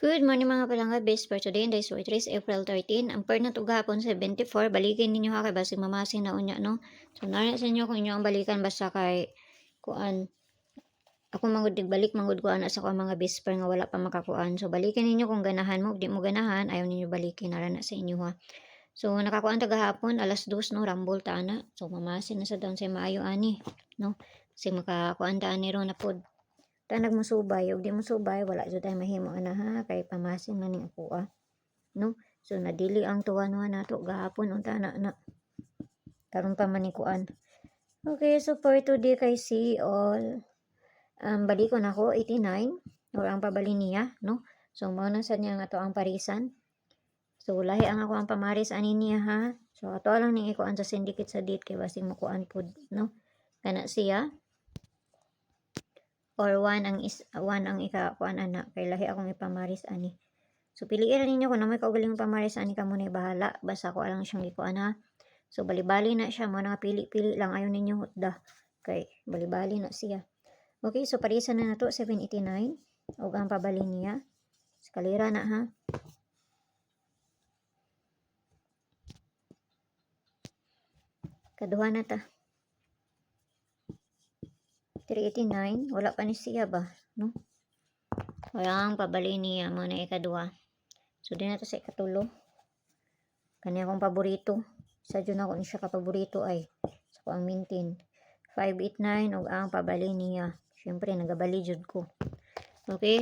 Good morning mga palangga, best for today, and for today's April 13. Ang per na to gahapon 74, balikin ninyo ha kay basig mamasin na unya no. So nara sa inyo kung inyo ang balikan basta kay kuan ako mangud balik mangud ko ana sa ko mga best per nga wala pa makakuan. So balikin ninyo kung ganahan mo, di mo ganahan ayaw ninyo balikin nara na sa inyo ha. So nakakuan ta gahapon alas 2 no, rambol ta ana. So mamasin na sa down sa maayo ani no. Kasi makakuan ta ani ro na pod. Tanag mo subay, ug di mo subay, wala jud tay mahimo ana ha, kay pamasin na ning ako no? So nadili ang tuwan-wan nato gahapon unta na karon pa man ni kuan. Okay, so for today kay see all balik ko na ko 89 or ang pabali niya, no? So mao na sad niya nga to ang parisan. So lahi ang ako ang pamaris ani niya ha. So ato lang ning ikuan sa syndicate sa date kay basig mo kuan pud, no? Kana siya or 1 ang ika kuan ana kay lahi akong ipamaris ani. So piliin ra ninyo kung na may kaugaling pamaris ani kamo na bahala basta ko lang siyang ikuan ha. So bali-bali na siya mo na pili-pili lang ayon ninyo hutda kay bali-bali na siya. Okay, so parisan na nato 789 ug ang pabali niya eskalera na ha. Kaduha na ta 389 wala pa ni siya ba no? Walang pabali niya mo na ikaduha. So di na to sa ikatulo. Kani akong paborito. Isa dyan ako ni siya kapaborito ay sa ko ang maintain. 589 ug ang pabali niya. Syempre nagabali jud ko. Okay?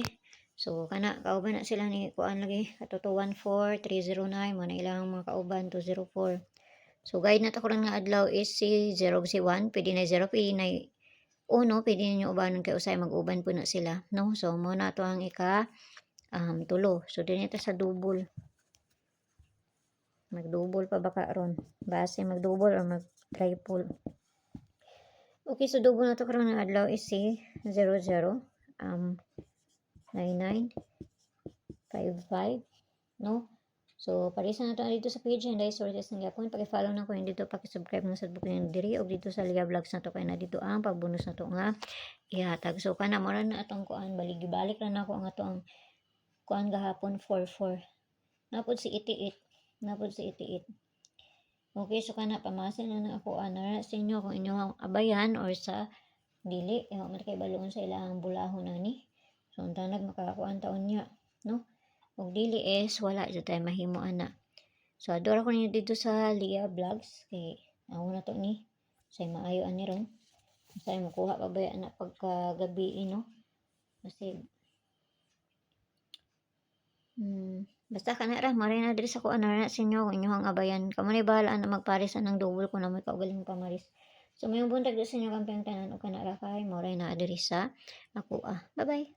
So kana kauban na sila ni kuan lagi ato 214 309 mo na ilang mga kauban 204. So guide na to karon nga adlaw is si 0 si 1, pwede na 0 pwede na 1, pwede niyo ubanon kay usay mag-uban po na sila, no? So mo na to ang ika tulo. So dinito sa double. Mag-double pa ba karon? Base mag-double or mag-triple. Okay, so double na to karon ng adlaw is si 00 99 55 no. So parisa na to dito sa page and guys, sorry ng yapon paki-follow na ko yung dito, paki-subscribe na sa bukid diri og dito sa Lia Vlogs na to kay na dito ang pagbonus na to nga ihatag. So kana mo na atong kuan balik ra na ako ang ato ang kuan gahapon 44. Napod si 88. Okay, so kana pamasin na ako ana sa inyo kung inyo abayan or sa dili man kay baloon sa ilang bulahon ani. So unta makakuan taon niya, no? Ug dili is wala jud tay mahimo ana. So adora ko ninyo dito sa Lia Vlogs kay ako na to ni say maayo ani ron. Say makuha pa ba ana pagkagabi no? Kasi basta kana ra mare na diri sa kuan na sa inyo kung inyong abayan kamo ni bahala na magparis ng double kung na may kaugaling pamaris. So mayong buntag sa inyo kampeng tanan o kana ra kay mare na diri sa ako bye bye.